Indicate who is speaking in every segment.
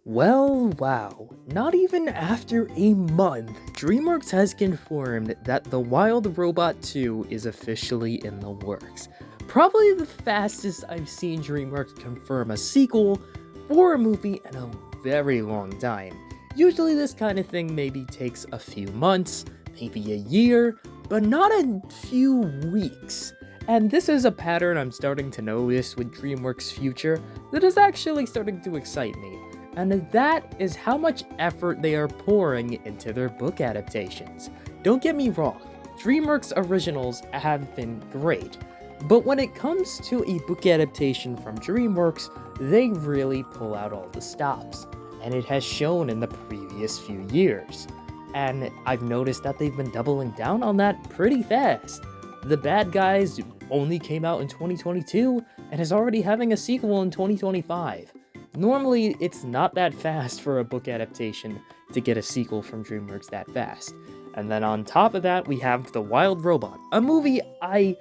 Speaker 1: Well, wow. Not even after a month, DreamWorks has confirmed that The Wild Robot 2 is officially in the works. Probably the fastest I've seen DreamWorks confirm a sequel for a movie in a very long time. Usually, this kind of thing maybe takes a few months, maybe a year, but not a few weeks. And this is a pattern I'm starting to notice with DreamWorks' future that is actually starting to excite me. And that is how much effort they are pouring into their book adaptations. Don't get me wrong, DreamWorks originals have been great, but when it comes to a book adaptation from DreamWorks, they really pull out all the stops, and it has shown in the previous few years. And I've noticed that they've been doubling down on that pretty fast. The Bad Guys only came out in 2022 and is already having a sequel in 2025. Normally, it's not that fast for a book adaptation to get a sequel from DreamWorks that fast. And then on top of that, we have The Wild Robot, a movie I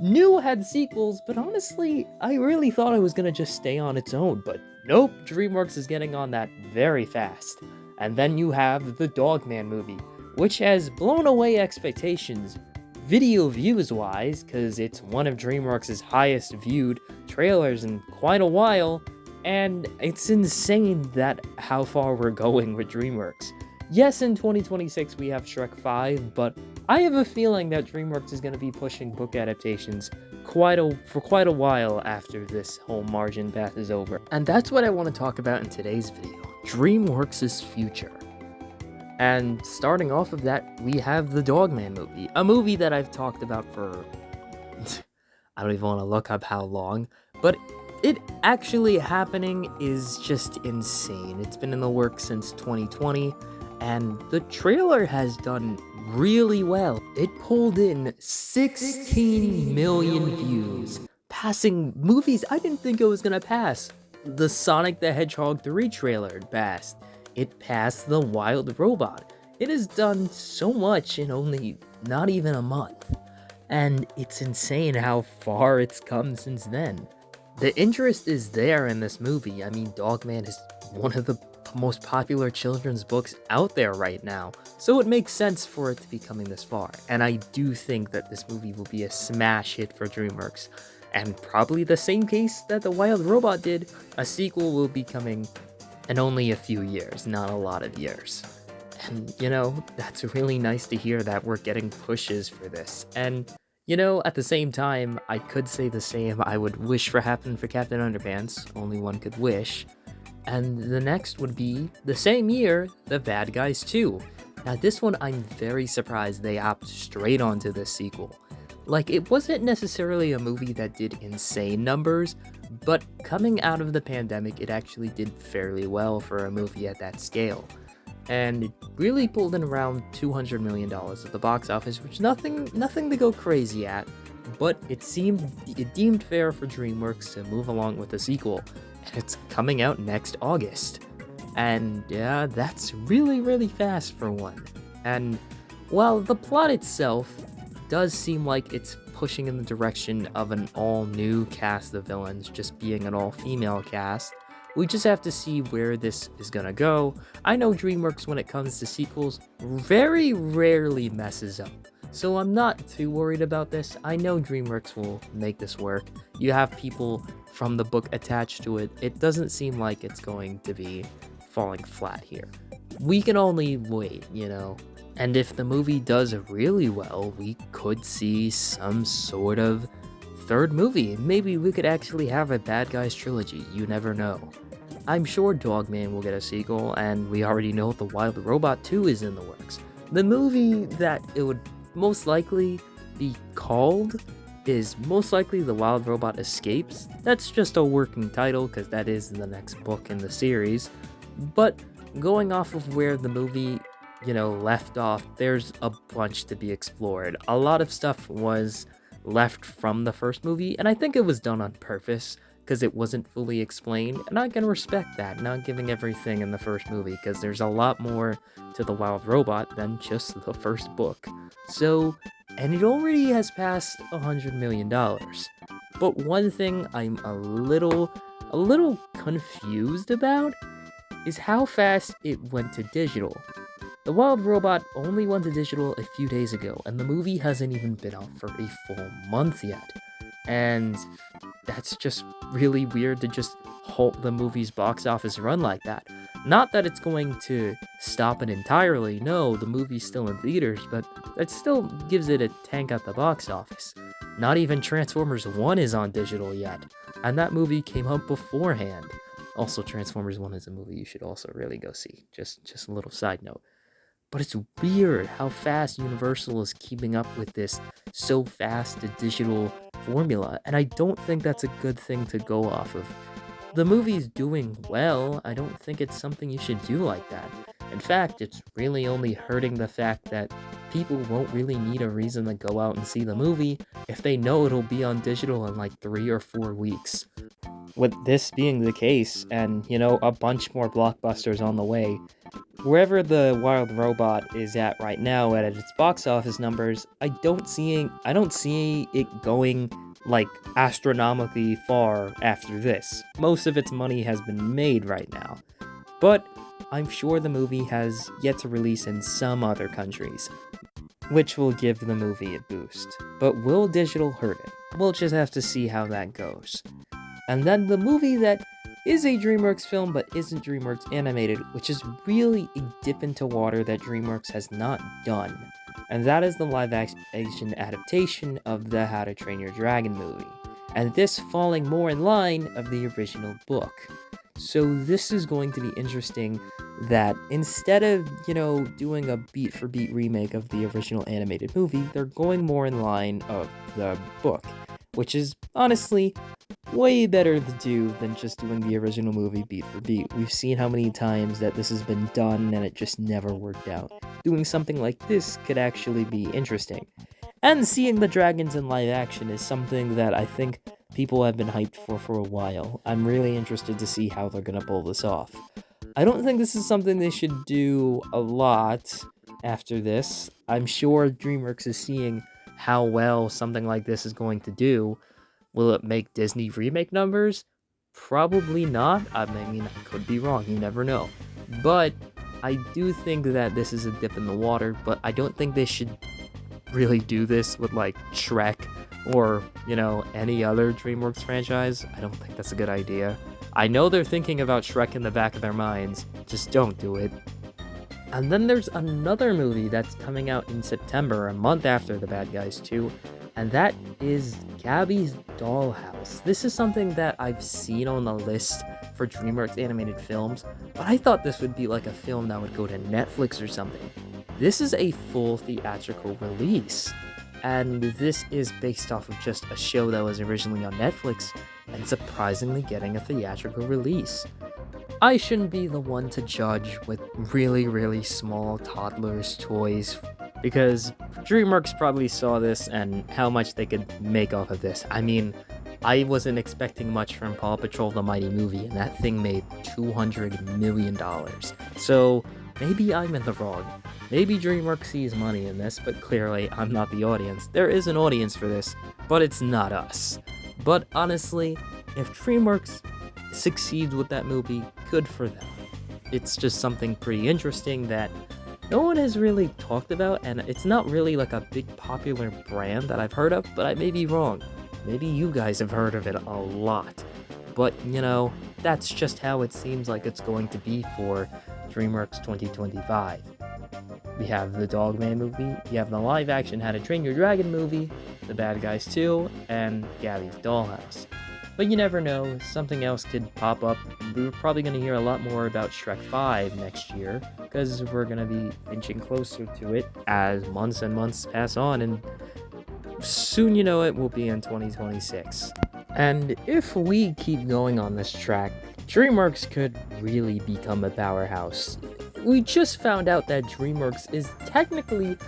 Speaker 1: knew had sequels, but honestly, I really thought it was gonna just stay on its own, but nope, DreamWorks is getting on that very fast. And then you have the Dogman movie, which has blown away expectations video views wise, because it's one of DreamWorks' highest viewed trailers in quite a while. And it's insane that how far we're going with DreamWorks. Yes, in 2026 we have Shrek 5, but I have a feeling that DreamWorks is going to be pushing book adaptations for quite a while after this whole margin path is over. And that's what I want to talk about in today's video, DreamWorks' future. And starting off of that, we have the Dogman movie, a movie that I've talked about for I don't even want to look up how long, but it actually happening is just insane. It's been in the works since 2020, and the trailer has done really well. It pulled in 16 million views, passing movies I didn't think it was gonna pass. The Sonic the Hedgehog 3 trailer passed. It passed The Wild Robot. It has done so much in only not even a month, and it's insane how far it's come since then. The interest is there in this movie. I mean, Dogman is one of the most popular children's books out there right now, so it makes sense for it to be coming this far. And I do think that this movie will be a smash hit for DreamWorks, and probably the same case that The Wild Robot did, a sequel will be coming in only a few years, not a lot of years. And, that's really nice to hear that we're getting pushes for this. And at the same time, I could say the same I would wish for happen for Captain Underpants, only one could wish. And the next would be, the same year, The Bad Guys 2. Now this one I'm very surprised they opt straight onto this sequel. Like, it wasn't necessarily a movie that did insane numbers, but coming out of the pandemic, it actually did fairly well for a movie at that scale. And it really pulled in around $200 million at the box office, which nothing to go crazy at, but it deemed fair for DreamWorks to move along with the sequel, and it's coming out next August. And yeah, that's really fast for one. And while the plot itself does seem like it's pushing in the direction of an all-new cast of villains, just being an all-female cast, we just have to see where this is gonna go. I know DreamWorks, when it comes to sequels, very rarely messes up, so I'm not too worried about this. I know DreamWorks will make this work. You have people from the book attached to it. It doesn't seem like it's going to be falling flat here. We can only wait, And if the movie does really well, we could see some sort of third movie. Maybe we could actually have a Bad Guys trilogy, you never know. I'm sure Dogman will get a sequel, and we already know The Wild Robot 2 is in the works. The movie that it would most likely be called is most likely The Wild Robot Escapes. That's just a working title, because that is the next book in the series. But going off of where the movie left off, there's a bunch to be explored. A lot of stuff was left from the first movie, and I think it was done on purpose because it wasn't fully explained, and I can respect that, not giving everything in the first movie, because there's a lot more to The Wild Robot than just the first book. So, and it already has passed $100 million. But one thing I'm a little confused about is how fast it went to digital. The Wild Robot only went to digital a few days ago, and the movie hasn't even been out for a full month yet. And that's just really weird to just halt the movie's box office run like that. Not that it's going to stop it entirely, no, the movie's still in theaters, but that still gives it a tank at the box office. Not even Transformers 1 is on digital yet, and that movie came out beforehand. Also, Transformers 1 is a movie you should also really go see, just a little side note. But it's weird how fast Universal is keeping up with this so fast to digital formula, and I don't think that's a good thing to go off of. The movie's doing well, I don't think it's something you should do like that. In fact, it's really only hurting the fact that people won't really need a reason to go out and see the movie if they know it'll be on digital in like 3 or 4 weeks. With this being the case, and a bunch more blockbusters on the way, wherever the Wild Robot is at right now at its box office numbers, I don't see it going like astronomically far after this. Most of its money has been made right now. But I'm sure the movie has yet to release in some other countries, which will give the movie a boost. But will digital hurt it? We'll just have to see how that goes. And then the movie that is a DreamWorks film but isn't DreamWorks animated, which is really a dip into water that DreamWorks has not done. And that is the live-action adaptation of the How to Train Your Dragon movie, and this falling more in line of the original book. So this is going to be interesting that instead of, doing a beat-for-beat remake of the original animated movie, they're going more in line of the book, which is honestly way better to do than just doing the original movie beat for beat. We've seen how many times that this has been done and it just never worked out. Doing something like this could actually be interesting. And seeing the dragons in live action is something that I think people have been hyped for a while. I'm really interested to see how they're gonna pull this off. I don't think this is something they should do a lot after this. I'm sure DreamWorks is seeing how well something like this is going to do. Will it make Disney remake numbers? Probably not. I mean, I could be wrong. You never know. But I do think that this is a dip in the water, but I don't think they should really do this with, like, Shrek or, any other DreamWorks franchise. I don't think that's a good idea. I know they're thinking about Shrek in the back of their minds. Just don't do it. And then there's another movie that's coming out in September, a month after The Bad Guys 2, and that is Gabby's Dollhouse. This is something that I've seen on the list for DreamWorks animated films, but I thought this would be like a film that would go to Netflix or something. This is a full theatrical release, and this is based off of just a show that was originally on Netflix, and surprisingly getting a theatrical release. I shouldn't be the one to judge with really, really small toddlers' toys, because DreamWorks probably saw this and how much they could make off of this. I mean, I wasn't expecting much from Paw Patrol the Mighty Movie, and that thing made $200 million. So maybe I'm in the wrong. Maybe DreamWorks sees money in this, but clearly I'm not the audience. There is an audience for this, but it's not us. But honestly, if DreamWorks succeeds with that movie, good for them. It's just something pretty interesting that no one has really talked about, and it's not really like a big popular brand that I've heard of, but I may be wrong. Maybe you guys have heard of it a lot. But, that's just how it seems like it's going to be for DreamWorks 2025. We have the Dogman movie, you have the live-action How to Train Your Dragon movie, The Bad Guys 2, and Gabby's Dollhouse. But you never know, something else could pop up. We're probably going to hear a lot more about Shrek 5 next year, because we're going to be inching closer to it as months and months pass on, and soon you know it will be in 2026. And if we keep going on this track, DreamWorks could really become a powerhouse. We just found out that DreamWorks is technically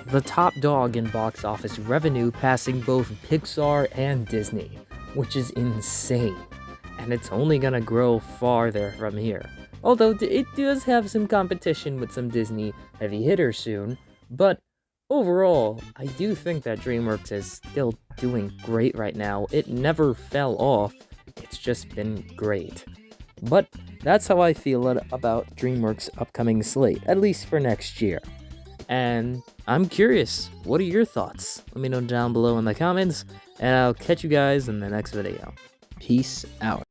Speaker 1: the top dog in box office revenue, passing both Pixar and Disney, which is insane, and it's only gonna grow farther from here. Although it does have some competition with some Disney heavy hitters soon, but overall, I do think that DreamWorks is still doing great right now. It never fell off, it's just been great. But That's how I feel about DreamWorks' upcoming slate, at least for next year. And I'm curious, what are your thoughts? Let me know down below in the comments, and I'll catch you guys in the next video. Peace out.